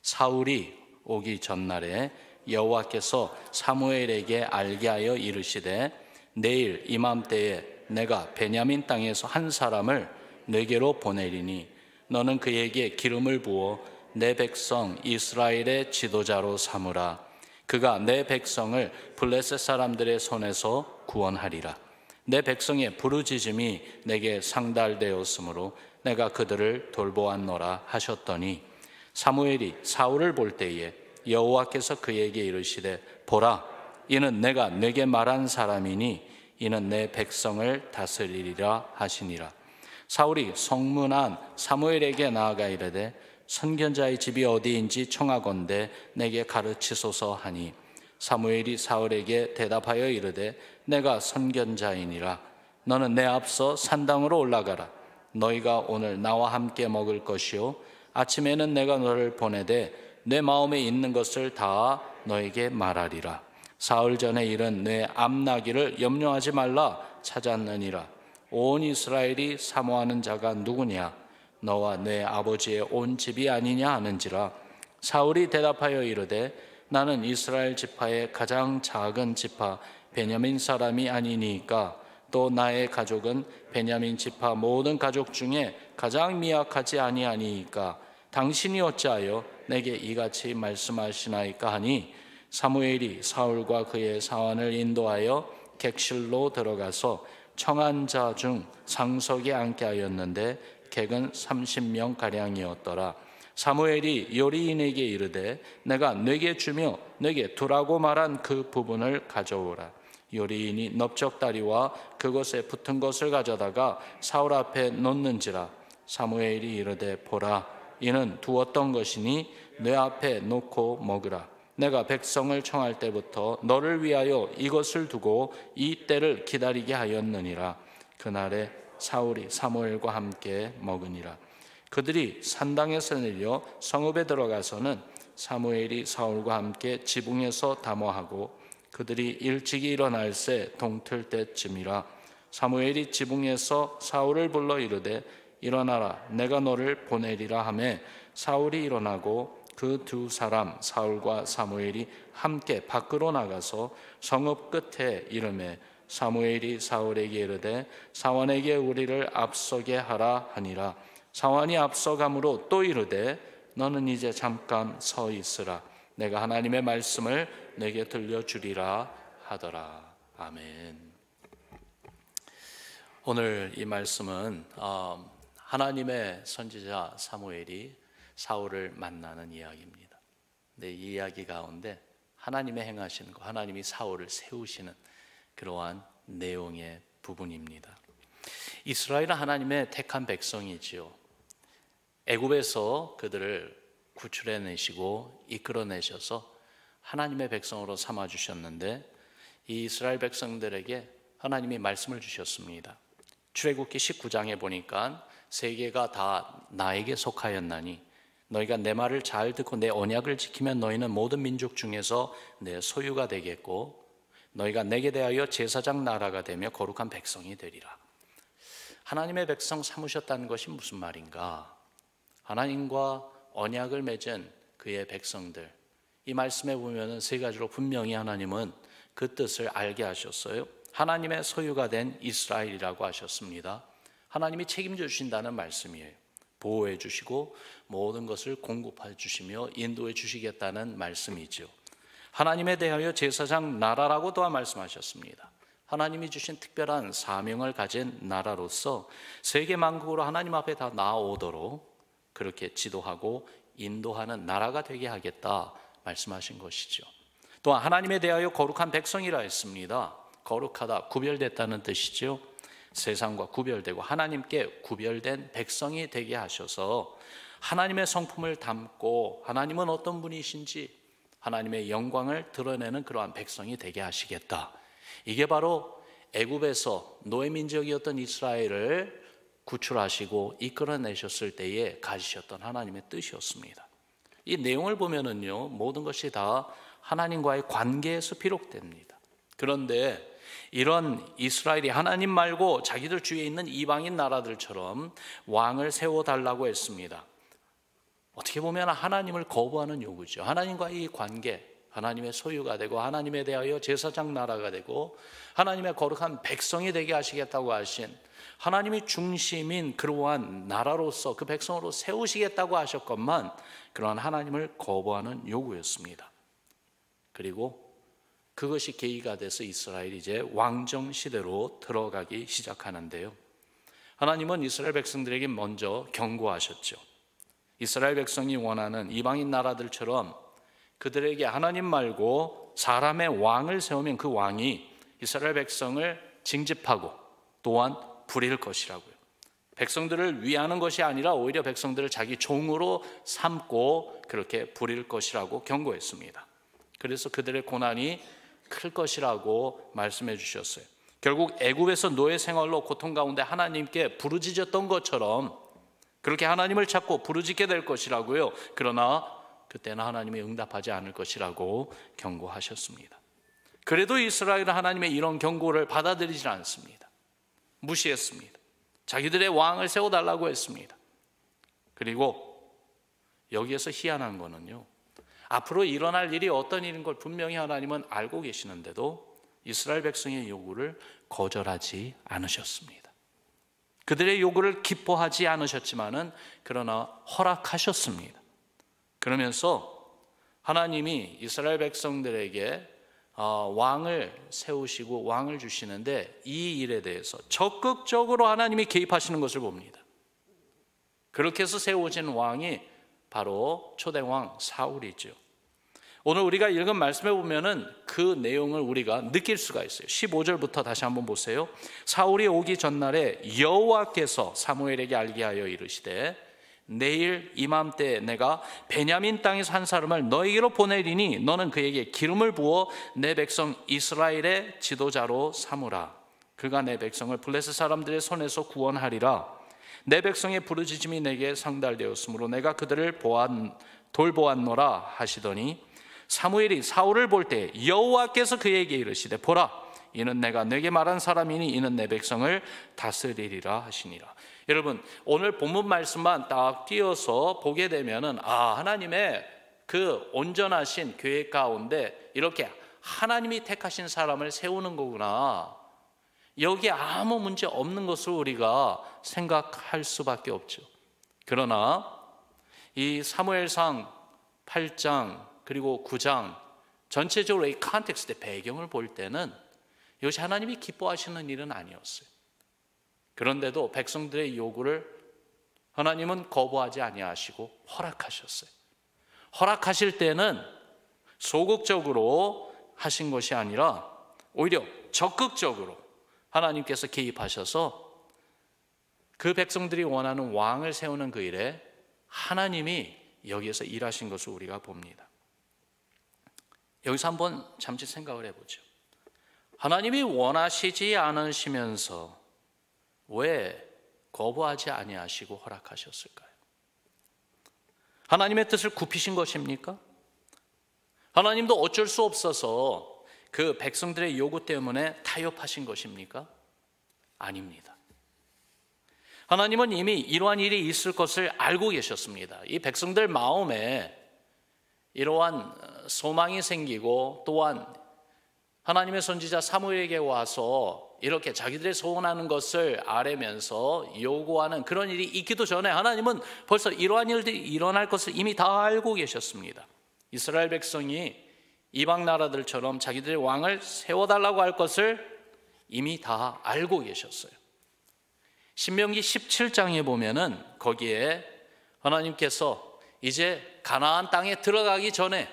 사울이 오기 전날에 여호와께서 사무엘에게 알게 하여 이르시되 내일 이맘때에 내가 베냐민 땅에서 한 사람을 내게로 보내리니 너는 그에게 기름을 부어 내 백성 이스라엘의 지도자로 삼으라. 그가 내 백성을 블레셋 사람들의 손에서 구원하리라. 내 백성의 부르짖음이 내게 상달되었으므로 내가 그들을 돌보았노라 하셨더니 사무엘이 사울을 볼 때에 여호와께서 그에게 이르시되 보라, 이는 내가 내게 말한 사람이니 이는 내 백성을 다스리리라 하시니라. 사울이 성문안 사무엘에게 나아가 이르되 선견자의 집이 어디인지 청하건대 내게 가르치소서 하니 사무엘이 사울에게 대답하여 이르되 내가 선견자이니라. 너는 내 앞서 산당으로 올라가라. 너희가 오늘 나와 함께 먹을 것이요 아침에는 내가 너를 보내되 내 마음에 있는 것을 다 너에게 말하리라. 사흘 전에 이른 내 암나기를 염려하지 말라 찾았느니라. 온 이스라엘이 사모하는 자가 누구냐? 너와 내 아버지의 온 집이 아니냐 하는지라. 사울이 대답하여 이르되 나는 이스라엘 지파의 가장 작은 지파 베냐민 사람이 아니니까 또 나의 가족은 베냐민 지파 모든 가족 중에 가장 미약하지 아니하니까 당신이 어찌하여 내게 이같이 말씀하시나이까 하니 사무엘이 사울과 그의 사환을 인도하여 객실로 들어가서 청한 자 중 상석에 앉게 하였는데 객은 30명 가량이었더라. 사무엘이 요리인에게 이르되 내가 네게 주며 네게 두라고 말한 그 부분을 가져오라. 요리인이 넓적다리와 그것에 붙은 것을 가져다가 사울 앞에 놓는지라. 사무엘이 이르되 보라, 이는 두었던 것이니 내 앞에 놓고 먹으라. 내가 백성을 청할 때부터 너를 위하여 이것을 두고 이 때를 기다리게 하였느니라. 그날에 사울이 사무엘과 함께 먹으니라. 그들이 산당에서 내려 성읍에 들어가서는 사무엘이 사울과 함께 지붕에서 담화하고 그들이 일찍이 일어날새 동틀 때쯤이라. 사무엘이 지붕에서 사울을 불러 이르되 일어나라, 내가 너를 보내리라 하매 사울이 일어나고 그 두 사람 사울과 사무엘이 함께 밖으로 나가서 성읍 끝에 이르매 사무엘이 사울에게 이르되 사환에게 우리를 앞서게 하라 하니라. 사환이 앞서가므로 또 이르되 너는 이제 잠깐 서 있으라. 내가 하나님의 말씀을 내게 들려주리라 하더라. 아멘. 오늘 이 말씀은 하나님의 선지자 사무엘이 사울을 만나는 이야기입니다. 근데 이 이야기 가운데 하나님의 행하시는 것, 하나님이 사울을 세우시는 그러한 내용의 부분입니다. 이스라엘은 하나님의 택한 백성이지요. 애굽에서 그들을 구출해내시고 이끌어내셔서 하나님의 백성으로 삼아주셨는데 이 이스라엘 백성들에게 하나님이 말씀을 주셨습니다. 출애굽기 19장에 보니까 세계가 다 나에게 속하였나니 너희가 내 말을 잘 듣고 내 언약을 지키면 너희는 모든 민족 중에서 내 소유가 되겠고 너희가 내게 대하여 제사장 나라가 되며 거룩한 백성이 되리라. 하나님의 백성 삼으셨다는 것이 무슨 말인가? 하나님과 언약을 맺은 그의 백성들, 이 말씀에 보면은 세 가지로 분명히 하나님은 그 뜻을 알게 하셨어요. 하나님의 소유가 된 이스라엘이라고 하셨습니다. 하나님이 책임져 주신다는 말씀이에요. 보호해 주시고 모든 것을 공급해 주시며 인도해 주시겠다는 말씀이죠. 하나님에 대하여 제사장 나라라고 또한 말씀하셨습니다. 하나님이 주신 특별한 사명을 가진 나라로서 세계 만국으로 하나님 앞에 다 나아오도록 그렇게 지도하고 인도하는 나라가 되게 하겠다 말씀하신 것이죠. 또한 하나님에 대하여 거룩한 백성이라 했습니다. 거룩하다, 구별됐다는 뜻이죠. 세상과 구별되고 하나님께 구별된 백성이 되게 하셔서 하나님의 성품을 담고 하나님은 어떤 분이신지 하나님의 영광을 드러내는 그러한 백성이 되게 하시겠다. 이게 바로 애굽에서 노예 민족이었던 이스라엘을 구출하시고 이끌어내셨을 때에 가지셨던 하나님의 뜻이었습니다. 이 내용을 보면은요, 모든 것이 다 하나님과의 관계에서 비롯됩니다. 그런데 이런 이스라엘이 하나님 말고 자기들 주위에 있는 이방인 나라들처럼 왕을 세워달라고 했습니다. 어떻게 보면 하나님을 거부하는 요구죠. 하나님과의 이 관계, 하나님의 소유가 되고 하나님에 대하여 제사장 나라가 되고 하나님의 거룩한 백성이 되게 하시겠다고 하신 하나님이 중심인 그러한 나라로서 그 백성으로 세우시겠다고 하셨건만 그러한 하나님을 거부하는 요구였습니다. 그리고 그것이 계기가 돼서 이스라엘이 이제 왕정 시대로 들어가기 시작하는데요. 하나님은 이스라엘 백성들에게 먼저 경고하셨죠. 이스라엘 백성이 원하는 이방인 나라들처럼 그들에게 하나님 말고 사람의 왕을 세우면 그 왕이 이스라엘 백성을 징집하고 또한 부릴 것이라고요. 백성들을 위하는 것이 아니라 오히려 백성들을 자기 종으로 삼고 그렇게 부릴 것이라고 경고했습니다. 그래서 그들의 고난이 클 것이라고 말씀해 주셨어요. 결국 애굽에서 노예 생활로 고통 가운데 하나님께 부르짖었던 것처럼 그렇게 하나님을 찾고 부르짖게 될 것이라고요. 그러나 그때는 하나님이 응답하지 않을 것이라고 경고하셨습니다. 그래도 이스라엘은 하나님의 이런 경고를 받아들이지 않습니다. 무시했습니다. 자기들의 왕을 세워달라고 했습니다. 그리고 여기에서 희한한 거는요, 앞으로 일어날 일이 어떤 일인 걸 분명히 하나님은 알고 계시는데도 이스라엘 백성의 요구를 거절하지 않으셨습니다. 그들의 요구를 기뻐하지 않으셨지만은 그러나 허락하셨습니다. 그러면서 하나님이 이스라엘 백성들에게 왕을 세우시고 왕을 주시는데 이 일에 대해서 적극적으로 하나님이 개입하시는 것을 봅니다. 그렇게 해서 세워진 왕이 바로 초대왕 사울이죠. 오늘 우리가 읽은 말씀에 보면은 그 내용을 우리가 느낄 수가 있어요. 15절부터 다시 한번 보세요. 사울이 오기 전날에 여호와께서 사무엘에게 알게 하여 이르시되 내일 이맘때에 내가 베냐민 땅에서 한 사람을 너에게로 보내리니 너는 그에게 기름을 부어 내 백성 이스라엘의 지도자로 삼으라. 그가 내 백성을 블레셋 사람들의 손에서 구원하리라. 내 백성의 부르짖음이 내게 상달되었으므로 내가 그들을 돌보았노라 하시더니 사무엘이 사울을 볼 때 여호와께서 그에게 이르시되 보라 이는 내가 내게 말한 사람이니 이는 내 백성을 다스리리라 하시니라. 여러분 오늘 본문 말씀만 딱 띄어서 보게 되면은 하나님의 그 온전하신 계획 가운데 이렇게 하나님이 택하신 사람을 세우는 거구나, 여기에 아무 문제 없는 것을 우리가 생각할 수밖에 없죠. 그러나 이 사무엘상 8장 그리고 9장 전체적으로 이 컨텍스트 배경을 볼 때는 이것이 하나님이 기뻐하시는 일은 아니었어요. 그런데도 백성들의 요구를 하나님은 거부하지 아니하시고 허락하셨어요. 허락하실 때는 소극적으로 하신 것이 아니라 오히려 적극적으로 하나님께서 개입하셔서 그 백성들이 원하는 왕을 세우는 그 일에 하나님이 여기에서 일하신 것을 우리가 봅니다. 여기서 한번 잠시 생각을 해보죠. 하나님이 원하시지 않으시면서 왜 거부하지 아니하시고 허락하셨을까요? 하나님의 뜻을 굽히신 것입니까? 하나님도 어쩔 수 없어서 그 백성들의 요구 때문에 타협하신 것입니까? 아닙니다. 하나님은 이미 이러한 일이 있을 것을 알고 계셨습니다. 이 백성들 마음에 이러한 소망이 생기고 또한 하나님의 선지자 사무엘에게 와서 이렇게 자기들의 소원하는 것을 아뢰면서 요구하는 그런 일이 있기도 전에 하나님은 벌써 이러한 일들이 일어날 것을 이미 다 알고 계셨습니다. 이스라엘 백성이 이방 나라들처럼 자기들의 왕을 세워달라고 할 것을 이미 다 알고 계셨어요. 신명기 17장에 보면은 거기에 하나님께서 이제 가나안 땅에 들어가기 전에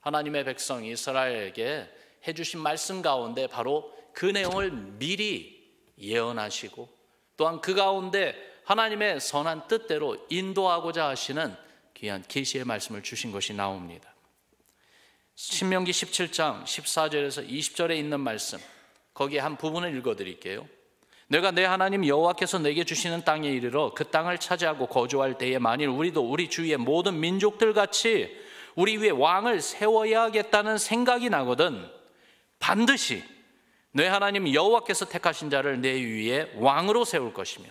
하나님의 백성 이스라엘에게 해주신 말씀 가운데 바로 그 내용을 미리 예언하시고 또한 그 가운데 하나님의 선한 뜻대로 인도하고자 하시는 귀한 계시의 말씀을 주신 것이 나옵니다. 신명기 17장 14절에서 20절에 있는 말씀, 거기에 한 부분을 읽어드릴게요. 내가 내 하나님 여호와께서 내게 주시는 땅에 이르러 그 땅을 차지하고 거주할 때에 만일 우리도 우리 주위의 모든 민족들 같이 우리 위에 왕을 세워야겠다는 생각이 나거든 반드시 내 하나님 여호와께서 택하신 자를 내 위에 왕으로 세울 것이며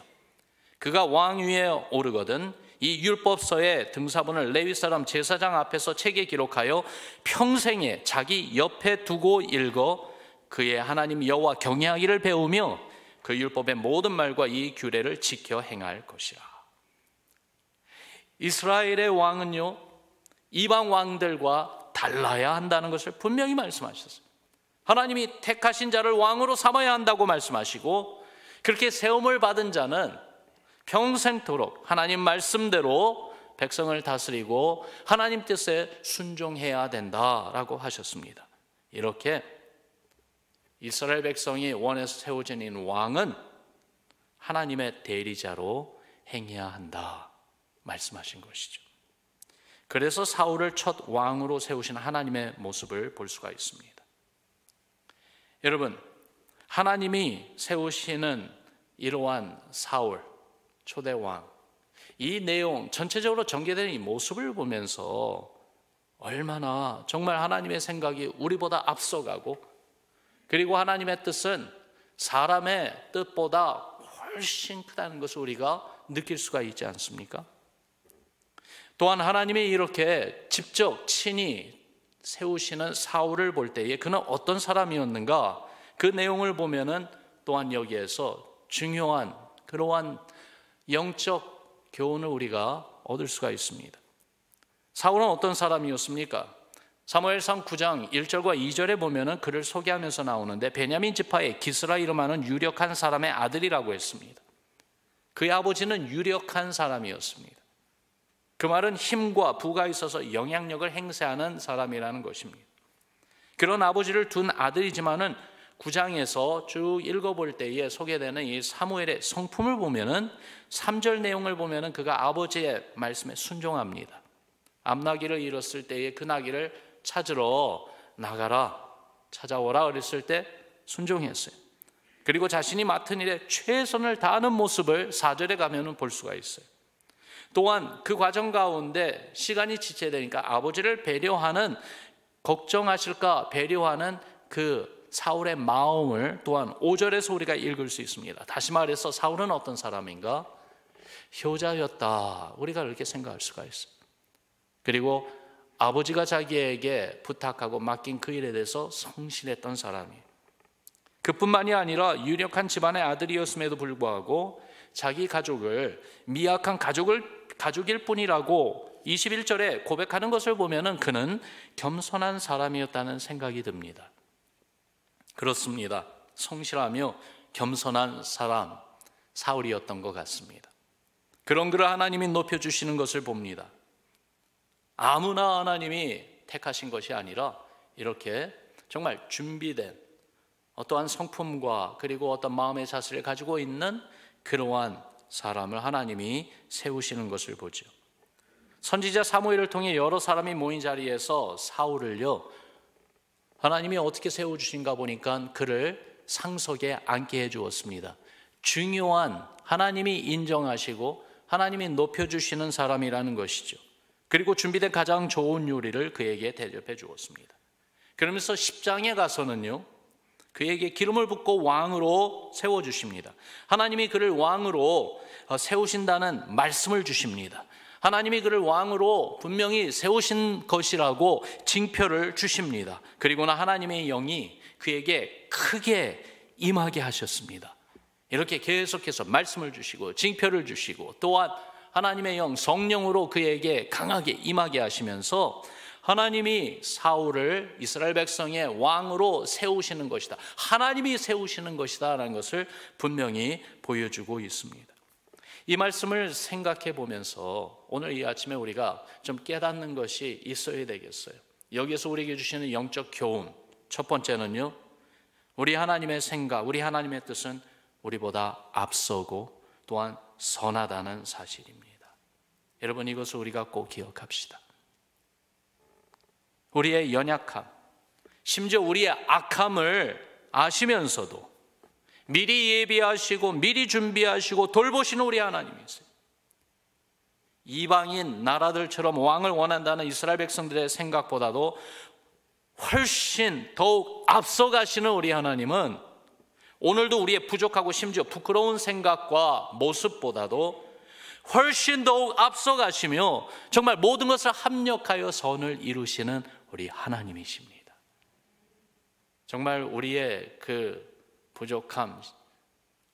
그가 왕 위에 오르거든 이 율법서의 등사본을 레위 사람 제사장 앞에서 책에 기록하여 평생에 자기 옆에 두고 읽어 그의 하나님 여호와 경외하기를 배우며 그 율법의 모든 말과 이 규례를 지켜 행할 것이라. 이스라엘의 왕은요, 이방 왕들과 달라야 한다는 것을 분명히 말씀하셨어요. 하나님이 택하신 자를 왕으로 삼아야 한다고 말씀하시고, 그렇게 세움을 받은 자는 평생토록 하나님 말씀대로 백성을 다스리고 하나님 뜻에 순종해야 된다라고 하셨습니다. 이렇게 이스라엘 백성이 원해서 세워진 왕은 하나님의 대리자로 행해야 한다 말씀하신 것이죠. 그래서 사울을 첫 왕으로 세우신 하나님의 모습을 볼 수가 있습니다. 여러분, 하나님이 세우시는 이러한 사울 초대 왕, 이 내용 전체적으로 전개되는 이 모습을 보면서 얼마나 정말 하나님의 생각이 우리보다 앞서가고, 그리고 하나님의 뜻은 사람의 뜻보다 훨씬 크다는 것을 우리가 느낄 수가 있지 않습니까? 또한 하나님이 이렇게 직접 친히 세우시는 사울을 볼 때에 그는 어떤 사람이었는가, 그 내용을 보면은 또한 여기에서 중요한 그러한 영적 교훈을 우리가 얻을 수가 있습니다. 사울은 어떤 사람이었습니까? 사무엘상 9장 1절과 2절에 보면은 그를 소개하면서 나오는데, 베냐민 지파의 기스라 이름하는 유력한 사람의 아들이라고 했습니다. 그의 아버지는 유력한 사람이었습니다. 그 말은 힘과 부가 있어서 영향력을 행사하는 사람이라는 것입니다. 그런 아버지를 둔 아들이지만은 9장에서 쭉 읽어볼 때에 소개되는 이 사무엘의 성품을 보면은 3절 내용을 보면은 그가 아버지의 말씀에 순종합니다. 암나귀를 잃었을 때에 그 나귀를 찾으러 나가라, 찾아오라 그랬을 때 순종했어요. 그리고 자신이 맡은 일에 최선을 다하는 모습을 4절에 가면은 볼 수가 있어요. 또한 그 과정 가운데 시간이 지체되니까 아버지를 배려하는, 걱정하실까 배려하는 그 사울의 마음을 또한 5절에서 우리가 읽을 수 있습니다. 다시 말해서 사울은 어떤 사람인가? 효자였다, 우리가 그렇게 생각할 수가 있어요. 그리고 아버지가 자기에게 부탁하고 맡긴 그 일에 대해서 성실했던 사람이에요. 그뿐만이 아니라 유력한 집안의 아들이었음에도 불구하고 자기 가족을 미약한 가족일 뿐이라고 21절에 고백하는 것을 보면은 그는 겸손한 사람이었다는 생각이 듭니다. 그렇습니다. 성실하며 겸손한 사람, 사울이었던 것 같습니다. 그런 그를 하나님이 높여주시는 것을 봅니다. 아무나 하나님이 택하신 것이 아니라 이렇게 정말 준비된 어떠한 성품과 그리고 어떤 마음의 자세를 가지고 있는 그러한 사람을 하나님이 세우시는 것을 보죠. 선지자 사무엘을 통해 여러 사람이 모인 자리에서 사울을요, 하나님이 어떻게 세워주신가 보니까 그를 상석에 앉게 해주었습니다. 중요한, 하나님이 인정하시고 하나님이 높여주시는 사람이라는 것이죠. 그리고 준비된 가장 좋은 요리를 그에게 대접해 주었습니다. 그러면서 10장에 가서는요, 그에게 기름을 붓고 왕으로 세워주십니다. 하나님이 그를 왕으로 세우신다는 말씀을 주십니다. 하나님이 그를 왕으로 분명히 세우신 것이라고 징표를 주십니다. 그리고는 하나님의 영이 그에게 크게 임하게 하셨습니다. 이렇게 계속해서 말씀을 주시고 징표를 주시고, 또한 하나님의 영 성령으로 그에게 강하게 임하게 하시면서 하나님이 사울을 이스라엘 백성의 왕으로 세우시는 것이다, 하나님이 세우시는 것이다 라는 것을 분명히 보여주고 있습니다. 이 말씀을 생각해 보면서 오늘 이 아침에 우리가 좀 깨닫는 것이 있어야 되겠어요. 여기에서 우리에게 주시는 영적 교훈, 첫 번째는요, 우리 하나님의 생각, 우리 하나님의 뜻은 우리보다 앞서고 또한 선하다는 사실입니다. 여러분, 이것을 우리가 꼭 기억합시다. 우리의 연약함, 심지어 우리의 악함을 아시면서도 미리 예비하시고 미리 준비하시고 돌보시는 우리 하나님이세요. 이방인 나라들처럼 왕을 원한다는 이스라엘 백성들의 생각보다도 훨씬 더욱 앞서가시는 우리 하나님은 오늘도 우리의 부족하고 심지어 부끄러운 생각과 모습보다도 훨씬 더욱 앞서가시며 정말 모든 것을 합력하여 선을 이루시는 우리 하나님이십니다. 정말 우리의 그 부족함,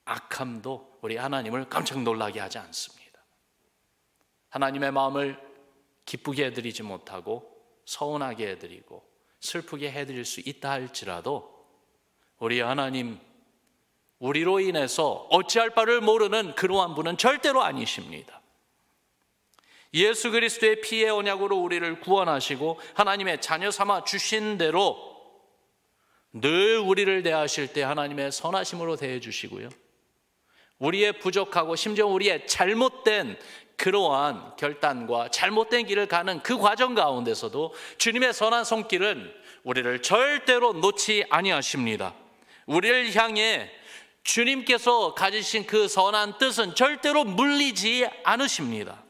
악함도 우리 하나님을 깜짝 놀라게 하지 않습니다. 하나님의 마음을 기쁘게 해드리지 못하고 서운하게 해드리고 슬프게 해드릴 수 있다 할지라도 우리 하나님, 우리로 인해서 어찌할 바를 모르는 그러한 분은 절대로 아니십니다. 예수 그리스도의 피의 언약으로 우리를 구원하시고 하나님의 자녀 삼아 주신 대로 늘 우리를 대하실 때 하나님의 선하심으로 대해 주시고요, 우리의 부족하고 심지어 우리의 잘못된 그러한 결단과 잘못된 길을 가는 그 과정 가운데서도 주님의 선한 손길은 우리를 절대로 놓지 아니하십니다. 우리를 향해 주님께서 가지신 그 선한 뜻은 절대로 물리지 않으십니다.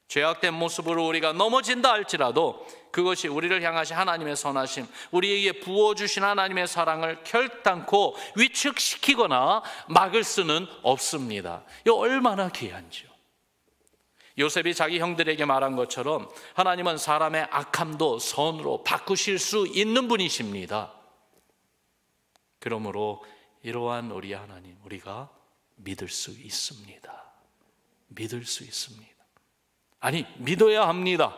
죄악된 모습으로 우리가 넘어진다 할지라도 그것이 우리를 향하신 하나님의 선하심, 우리에게 부어주신 하나님의 사랑을 결단코 위축시키거나 막을 수는 없습니다. 이거 얼마나 귀한지요. 요셉이 자기 형들에게 말한 것처럼 하나님은 사람의 악함도 선으로 바꾸실 수 있는 분이십니다. 그러므로 이러한 우리 하나님, 우리가 믿을 수 있습니다. 믿을 수 있습니다. 아니, 믿어야 합니다.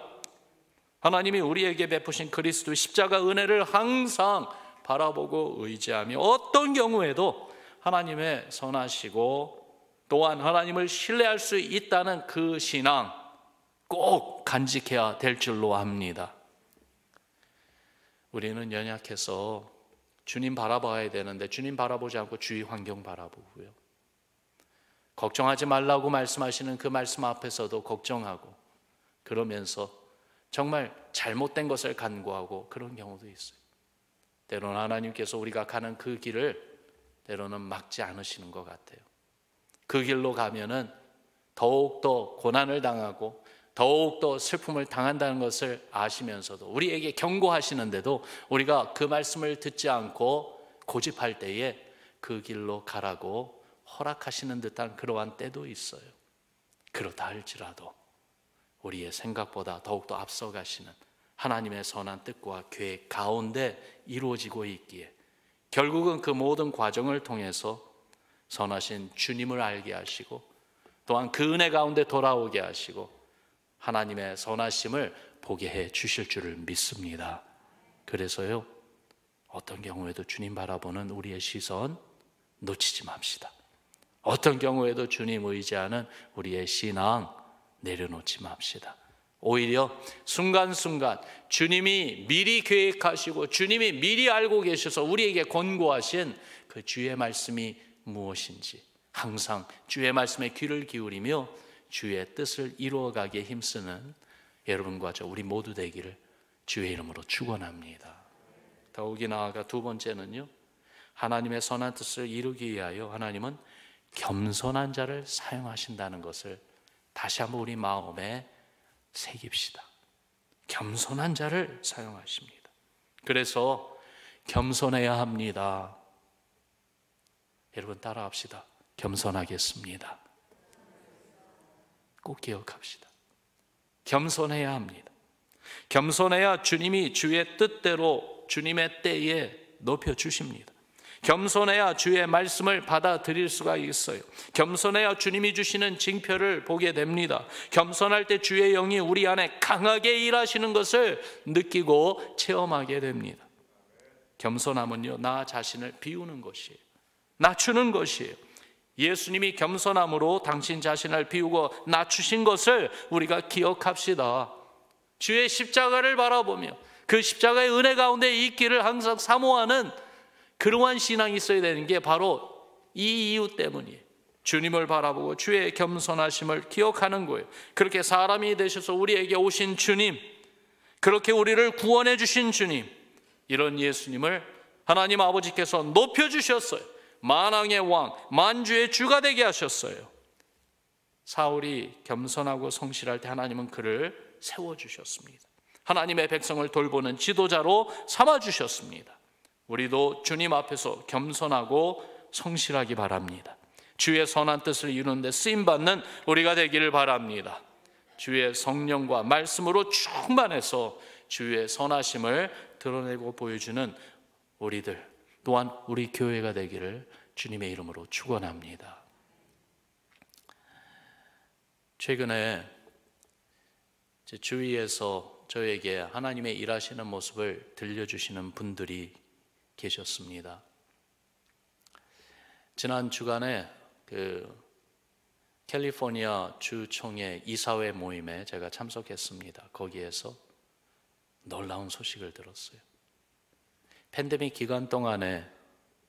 하나님이 우리에게 베푸신 그리스도의 십자가 은혜를 항상 바라보고 의지하며 어떤 경우에도 하나님의 선하시고 또한 하나님을 신뢰할 수 있다는 그 신앙 꼭 간직해야 될 줄로 압니다. 우리는 연약해서 주님 바라봐야 되는데 주님 바라보지 않고 주위 환경 바라보고요, 걱정하지 말라고 말씀하시는 그 말씀 앞에서도 걱정하고 그러면서 정말 잘못된 것을 간구하고 그런 경우도 있어요. 때로는 하나님께서 우리가 가는 그 길을 때로는 막지 않으시는 것 같아요. 그 길로 가면은 더욱더 고난을 당하고 더욱더 슬픔을 당한다는 것을 아시면서도 우리에게 경고하시는데도 우리가 그 말씀을 듣지 않고 고집할 때에 그 길로 가라고 허락하시는 듯한 그러한 때도 있어요. 그렇다 할지라도 우리의 생각보다 더욱더 앞서가시는 하나님의 선한 뜻과 계획 가운데 이루어지고 있기에 결국은 그 모든 과정을 통해서 선하신 주님을 알게 하시고 또한 그 은혜 가운데 돌아오게 하시고 하나님의 선하심을 보게 해 주실 줄을 믿습니다. 그래서요, 어떤 경우에도 주님 바라보는 우리의 시선 놓치지 맙시다. 어떤 경우에도 주님 의지하는 우리의 신앙 내려놓지 맙시다. 오히려 순간순간 주님이 미리 계획하시고 주님이 미리 알고 계셔서 우리에게 권고하신 그 주의 말씀이 무엇인지 항상 주의 말씀에 귀를 기울이며 주의 뜻을 이루어가기에 힘쓰는 여러분과 저 우리 모두 되기를 주의 이름으로 축원합니다. 더욱이 나아가 두 번째는요, 하나님의 선한 뜻을 이루기 위하여 하나님은 겸손한 자를 사용하신다는 것을 다시 한번 우리 마음에 새깁시다. 겸손한 자를 사용하십니다. 그래서 겸손해야 합니다. 여러분 따라합시다. 겸손하겠습니다. 꼭 기억합시다. 겸손해야 합니다. 겸손해야 주님이 주의 뜻대로 주님의 때에 높여주십니다. 겸손해야 주의 말씀을 받아들일 수가 있어요. 겸손해야 주님이 주시는 징표를 보게 됩니다. 겸손할 때 주의 영이 우리 안에 강하게 일하시는 것을 느끼고 체험하게 됩니다. 겸손함은요, 나 자신을 비우는 것이에요. 낮추는 것이에요. 예수님이 겸손함으로 당신 자신을 비우고 낮추신 것을 우리가 기억합시다. 주의 십자가를 바라보며 그 십자가의 은혜 가운데 있기를 항상 사모하는 그러한 신앙이 있어야 되는 게 바로 이 이유 때문이에요. 주님을 바라보고 주의 겸손하심을 기억하는 거예요. 그렇게 사람이 되셔서 우리에게 오신 주님, 그렇게 우리를 구원해 주신 주님, 이런 예수님을 하나님 아버지께서 높여주셨어요. 만왕의 왕, 만주의 주가 되게 하셨어요. 사울이 겸손하고 성실할 때 하나님은 그를 세워주셨습니다. 하나님의 백성을 돌보는 지도자로 삼아주셨습니다. 우리도 주님 앞에서 겸손하고 성실하기 바랍니다. 주의 선한 뜻을 이루는데 쓰임받는 우리가 되기를 바랍니다. 주의 성령과 말씀으로 충만해서 주의 선하심을 드러내고 보여주는 우리들 또한 우리 교회가 되기를 주님의 이름으로 축원합니다. 최근에 제 주위에서 저에게 하나님의 일하시는 모습을 들려주시는 분들이 계셨습니다. 지난 주간에 캘리포니아 주총회 이사회 모임에 제가 참석했습니다. 거기에서 놀라운 소식을 들었어요. 팬데믹 기간 동안에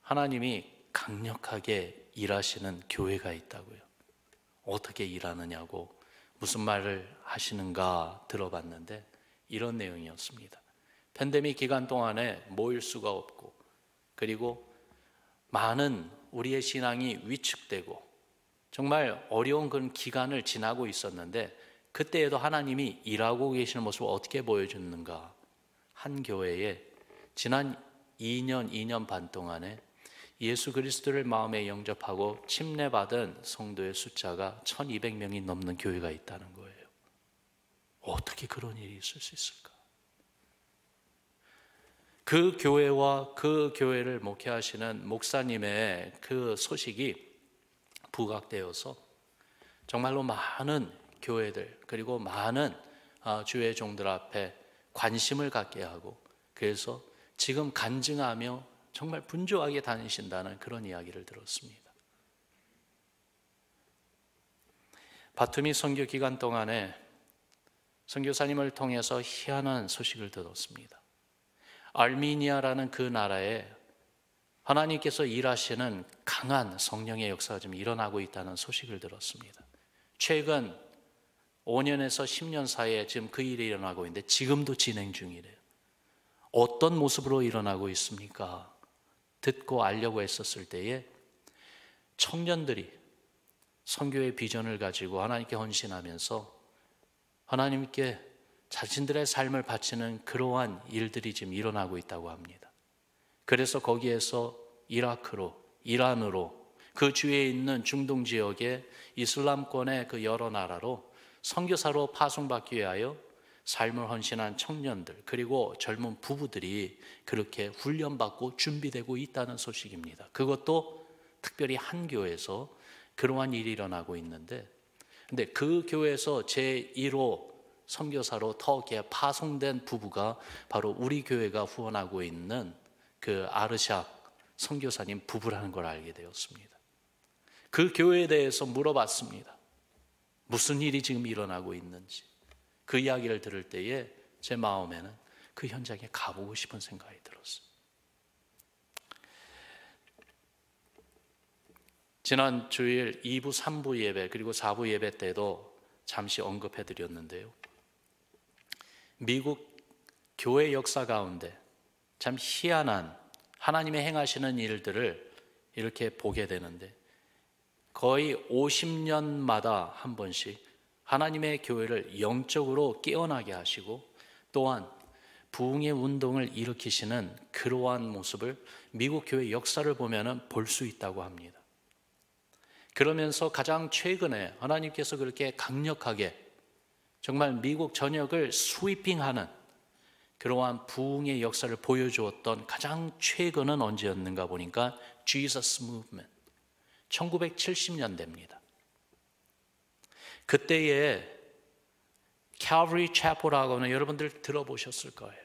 하나님이 강력하게 일하시는 교회가 있다고요. 어떻게 일하느냐고 무슨 말을 하시는가 들어봤는데 이런 내용이었습니다. 팬데믹 기간 동안에 모일 수가 없고 그리고 많은 우리의 신앙이 위축되고 정말 어려운 그런 기간을 지나고 있었는데 그때에도 하나님이 일하고 계시는 모습을 어떻게 보여줬는가. 한 교회에 지난 2년 반 동안에 예수 그리스도를 마음에 영접하고 침례받은 성도의 숫자가 1200명이 넘는 교회가 있다는 거예요. 어떻게 그런 일이 있을 수 있을까? 그 교회와 그 교회를 목회하시는 목사님의 그 소식이 부각되어서 정말로 많은 교회들 그리고 많은 주의 종들 앞에 관심을 갖게 하고 그래서 지금 간증하며 정말 분주하게 다니신다는 그런 이야기를 들었습니다. 바투미 선교 기간 동안에 선교사님을 통해서 희한한 소식을 들었습니다. 아르메니아라는 그 나라에 하나님께서 일하시는 강한 성령의 역사가 좀 일어나고 있다는 소식을 들었습니다. 최근 5년에서 10년 사이에 지금 그 일이 일어나고 있는데 지금도 진행 중이래요. 어떤 모습으로 일어나고 있습니까? 듣고 알려고 했었을 때에 청년들이 선교의 비전을 가지고 하나님께 헌신하면서 하나님께 자신들의 삶을 바치는 그러한 일들이 지금 일어나고 있다고 합니다. 그래서 거기에서 이라크로, 이란으로 그 주위에 있는 중동 지역의 이슬람권의 그 여러 나라로 선교사로 파송받기 위하여 삶을 헌신한 청년들 그리고 젊은 부부들이 그렇게 훈련받고 준비되고 있다는 소식입니다. 그것도 특별히 한 교회에서 그러한 일이 일어나고 있는데 근데 그 교회에서 제1호 선교사로 터키에 파송된 부부가 바로 우리 교회가 후원하고 있는 그 아르샥 선교사님 부부라는 걸 알게 되었습니다. 그 교회에 대해서 물어봤습니다. 무슨 일이 지금 일어나고 있는지. 그 이야기를 들을 때에 제 마음에는 그 현장에 가보고 싶은 생각이 들었어요. 지난 주일 2부, 3부 예배 그리고 4부 예배 때도 잠시 언급해 드렸는데요. 미국 교회 역사 가운데 참 희한한 하나님의 행하시는 일들을 이렇게 보게 되는데 거의 50년마다 한 번씩 하나님의 교회를 영적으로 깨어나게 하시고 또한 부흥의 운동을 일으키시는 그러한 모습을 미국 교회 역사를 보면 볼 수 있다고 합니다. 그러면서 가장 최근에 하나님께서 그렇게 강력하게 정말 미국 전역을 스위핑하는 그러한 부흥의 역사를 보여주었던 가장 최근은 언제였는가 보니까 Jesus Movement 1970년대입니다. 그때에 Calvary Chapel하고는 여러분들 들어보셨을 거예요.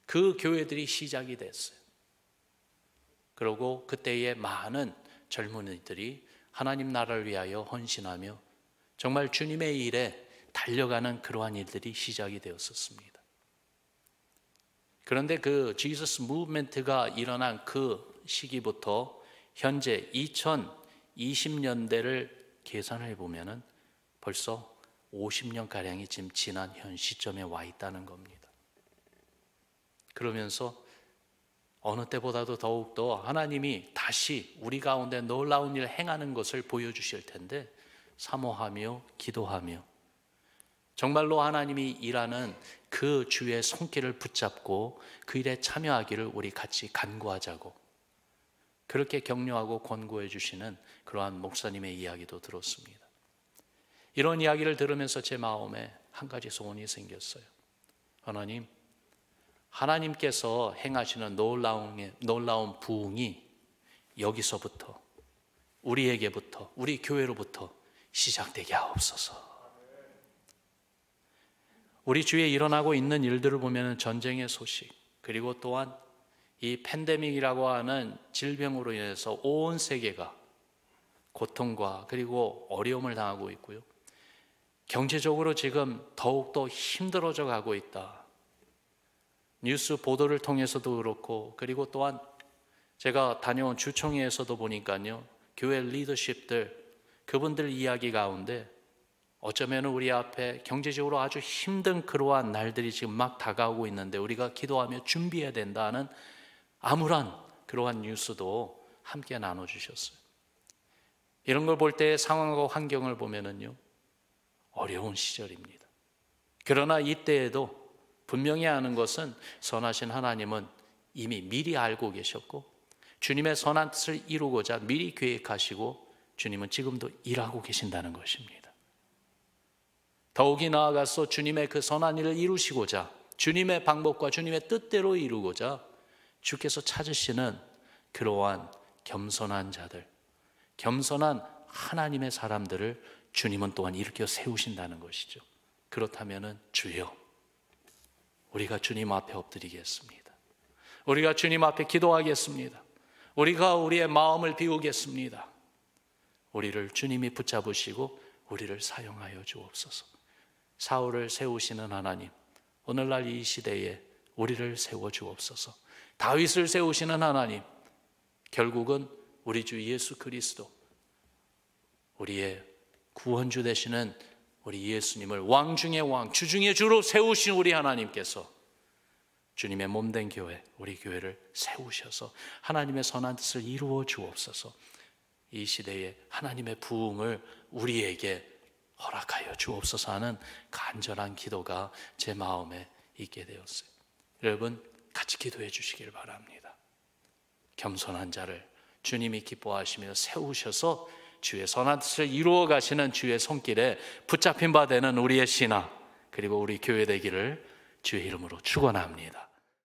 그 교회들이 시작이 됐어요. 그리고 그때에 많은 젊은이들이 하나님 나라를 위하여 헌신하며 정말 주님의 일에 달려가는 그러한 일들이 시작이 되었었습니다. 그런데 그 Jesus Movement가 일어난 그 시기부터 현재 2020년대를 계산해 보면은 벌써 50년가량이 지금 지난 현 시점에 와 있다는 겁니다. 그러면서 어느 때보다도 더욱더 하나님이 다시 우리 가운데 놀라운 일을 행하는 것을 보여주실 텐데 사모하며 기도하며 정말로 하나님이 일하는 그 주의 손길을 붙잡고 그 일에 참여하기를 우리 같이 간구하자고 그렇게 격려하고 권고해 주시는 그러한 목사님의 이야기도 들었습니다. 이런 이야기를 들으면서 제 마음에 한 가지 소원이 생겼어요. 하나님께서 행하시는 놀라운 부흥이 여기서부터, 우리에게부터, 우리 교회로부터 시작되게 하옵소서. 우리 주위에 일어나고 있는 일들을 보면 전쟁의 소식, 그리고 또한 이 팬데믹이라고 하는 질병으로 인해서 온 세계가 고통과 그리고 어려움을 당하고 있고요. 경제적으로 지금 더욱더 힘들어져 가고 있다. 뉴스 보도를 통해서도 그렇고, 그리고 또한 제가 다녀온 주총회에서도 보니까요, 교회 리더십들, 그분들 이야기 가운데 어쩌면 우리 앞에 경제적으로 아주 힘든 그러한 날들이 지금 막 다가오고 있는데 우리가 기도하며 준비해야 된다는 암울한 그러한 뉴스도 함께 나눠주셨어요. 이런 걸 볼 때 상황과 환경을 보면은요, 어려운 시절입니다. 그러나 이때에도 분명히 아는 것은 선하신 하나님은 이미 미리 알고 계셨고, 주님의 선한 뜻을 이루고자 미리 계획하시고 주님은 지금도 일하고 계신다는 것입니다. 더욱이 나아가서 주님의 그 선한 일을 이루시고자, 주님의 방법과 주님의 뜻대로 이루고자 주께서 찾으시는 그러한 겸손한 자들, 겸손한 하나님의 사람들을 주님은 또한 일으켜 세우신다는 것이죠. 그렇다면 주여, 우리가 주님 앞에 엎드리겠습니다. 우리가 주님 앞에 기도하겠습니다. 우리가 우리의 마음을 비우겠습니다. 우리를 주님이 붙잡으시고 우리를 사용하여 주옵소서. 사울을 세우시는 하나님, 오늘날 이 시대에 우리를 세워 주옵소서. 다윗을 세우시는 하나님, 결국은 우리 주 예수 그리스도, 우리의 구원주 되시는 우리 예수님을 왕 중의 왕, 주 중의 주로 세우신 우리 하나님께서 주님의 몸된 교회, 우리 교회를 세우셔서 하나님의 선한 뜻을 이루어 주옵소서. 이 시대에 하나님의 부흥을 우리에게 허락하여 주옵소서 하는 간절한 기도가 제 마음에 있게 되었어요. 여러분, 같이 기도해 주시길 바랍니다. 겸손한 자를 주님이 기뻐하시며 세우셔서 주의 선한 뜻을 이루어 가시는 주의 손길에 붙잡힌 바 되는 우리의 신앙, 그리고 우리 교회 되기를 주의 이름으로 축원합니다.